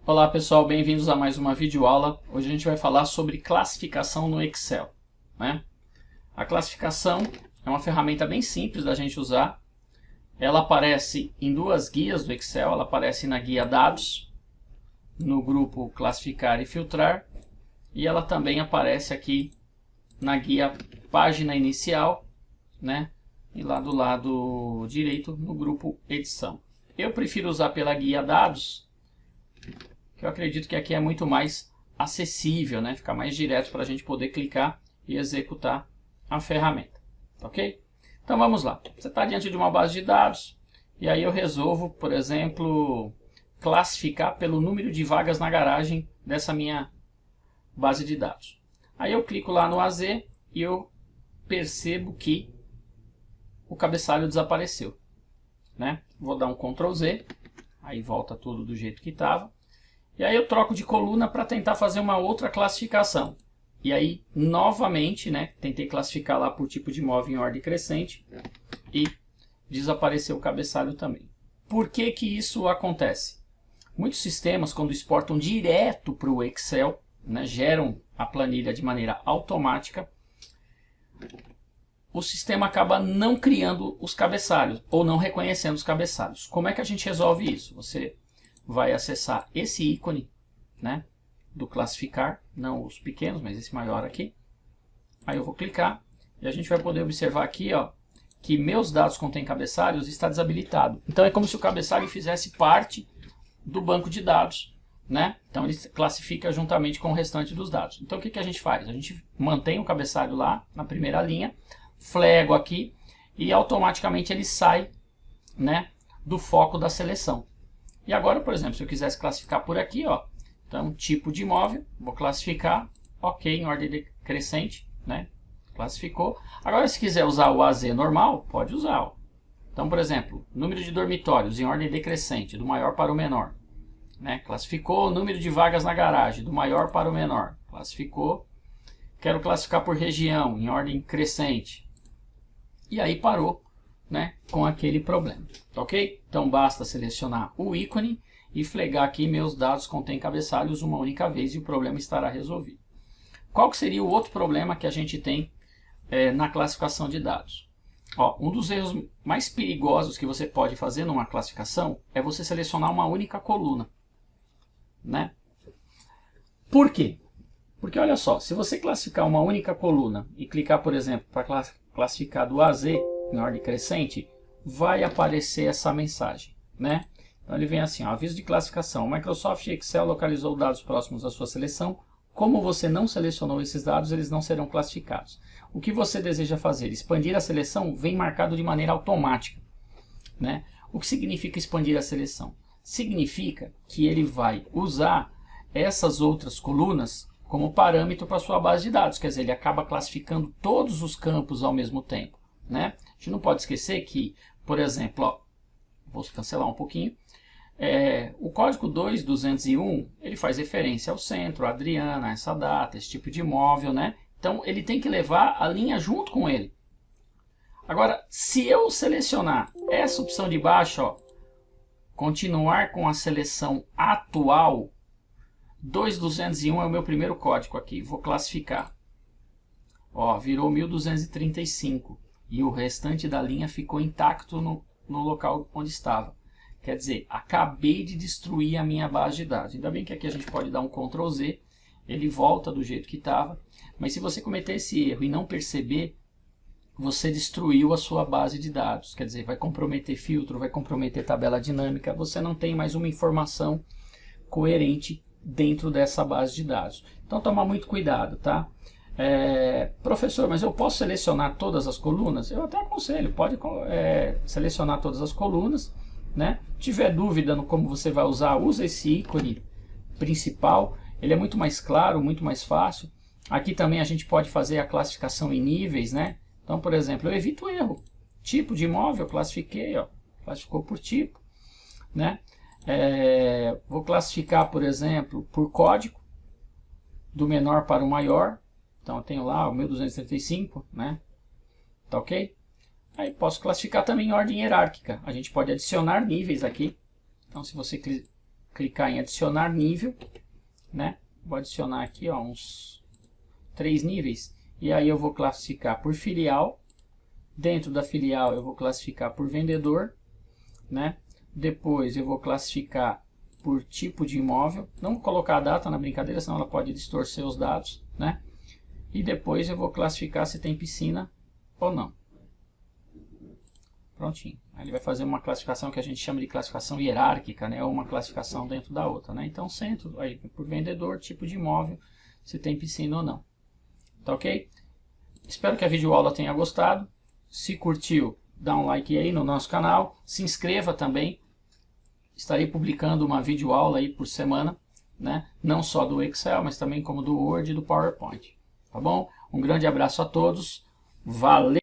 Olá pessoal, bem-vindos a mais uma videoaula. Hoje a gente vai falar sobre classificação no Excel, né? A classificação é uma ferramenta bem simples da gente usar. Ela aparece em duas guias do Excel. Ela aparece na guia Dados, no grupo Classificar e Filtrar, e ela também aparece aqui na guia Página Inicial, né? E lá do lado direito no grupo Edição. Eu prefiro usar pela guia Dados, que eu acredito que aqui é muito mais acessível, né? Fica mais direto para a gente poder clicar e executar a ferramenta, ok? Então vamos lá. Você está diante de uma base de dados e aí eu resolvo, por exemplo, classificar pelo número de vagas na garagem dessa minha base de dados. Aí eu clico lá no AZ e eu percebo que o cabeçalho desapareceu, né? Vou dar um Ctrl Z, aí volta tudo do jeito que estava. E aí eu troco de coluna para tentar fazer uma outra classificação. E aí, novamente, né, tentei classificar lá por tipo de imóvel em ordem crescente e desapareceu o cabeçalho também. Por que que isso acontece? Muitos sistemas, quando exportam direto para o Excel, né, geram a planilha de maneira automática, o sistema acaba não criando os cabeçalhos ou não reconhecendo os cabeçalhos. Como é que a gente resolve isso? Você vai acessar esse ícone, né, do classificar, não os pequenos, mas esse maior aqui. Aí eu vou clicar e a gente vai poder observar aqui, ó, que meus dados contêm cabeçalhos está desabilitado. Então é como se o cabeçalho fizesse parte do banco de dados, né? Então ele classifica juntamente com o restante dos dados. Então o que que a gente faz? A gente mantém o cabeçalho lá na primeira linha, flego aqui e automaticamente ele sai, né, do foco da seleção. E agora, por exemplo, se eu quisesse classificar por aqui, ó, então tipo de imóvel, vou classificar, ok, em ordem decrescente, né? Classificou. Agora, se quiser usar o AZ normal, pode usar. Ó. Então, por exemplo, número de dormitórios em ordem decrescente, do maior para o menor, né? Classificou o número de vagas na garagem, do maior para o menor, classificou. Quero classificar por região, em ordem crescente. E aí parou, né, com aquele problema, ok? Então basta selecionar o ícone e flegar aqui meus dados contêm cabeçalhos uma única vez e o problema estará resolvido. Qual que seria o outro problema que a gente tem na classificação de dados? Ó, um dos erros mais perigosos que você pode fazer numa classificação é você selecionar uma única coluna, né? Por quê? Porque olha só, se você classificar uma única coluna e clicar, por exemplo, para classificar do AZ em ordem crescente, vai aparecer essa mensagem, né? Então ele vem assim, ó, aviso de classificação. Microsoft Excel localizou dados próximos da sua seleção. Como você não selecionou esses dados, eles não serão classificados. O que você deseja fazer? Expandir a seleção vem marcado de maneira automática, né? O que significa expandir a seleção? Significa que ele vai usar essas outras colunas como parâmetro para a sua base de dados. Quer dizer, ele acaba classificando todos os campos ao mesmo tempo, né? A gente não pode esquecer que, por exemplo, ó, vou cancelar um pouquinho, o código 2201 ele faz referência ao centro, a Adriana, essa data, esse tipo de imóvel, né? Então ele tem que levar a linha junto com ele. Agora, se eu selecionar essa opção de baixo, ó, continuar com a seleção atual, 2201 é o meu primeiro código aqui, vou classificar. Ó, virou 1235 e o restante da linha ficou intacto no local onde estava. Quer dizer, acabei de destruir a minha base de dados. Ainda bem que aqui a gente pode dar um Ctrl Z, ele volta do jeito que estava. Mas se você cometer esse erro e não perceber, você destruiu a sua base de dados. Quer dizer, vai comprometer filtro, vai comprometer tabela dinâmica. Você não tem mais uma informação coerente dentro dessa base de dados. Então, tomar muito cuidado, tá? Professor, mas eu posso selecionar todas as colunas? Eu até aconselho, pode selecionar todas as colunas, né? Tiver dúvida no como você vai usar, usa esse ícone principal, ele é muito mais claro, muito mais fácil. Aqui também a gente pode fazer a classificação em níveis, né? Então, por exemplo, eu evito erro. Tipo de imóvel, classifiquei, ó, classificou por tipo, né? Vou classificar, por exemplo, por código, do menor para o maior. Então eu tenho lá o 1235, né? Tá ok? Aí posso classificar também em ordem hierárquica. A gente pode adicionar níveis aqui. Então se você clicar em adicionar nível, né? Vou adicionar aqui, ó, uns 3 níveis. E aí eu vou classificar por filial. Dentro da filial eu vou classificar por vendedor, né? Depois eu vou classificar por tipo de imóvel. Não vou colocar a data na brincadeira, senão ela pode distorcer os dados, né? E depois eu vou classificar se tem piscina ou não. Prontinho. Aí ele vai fazer uma classificação que a gente chama de classificação hierárquica, né? Ou uma classificação dentro da outra, né? Então centro, aí por vendedor, tipo de imóvel, se tem piscina ou não. Tá ok? Espero que a videoaula tenha gostado. Se curtiu, dá um like aí no nosso canal. Se inscreva também. Estarei publicando uma videoaula aí por semana, né? Não só do Excel, mas também como do Word e do PowerPoint. Tá bom? Um grande abraço a todos. Valeu!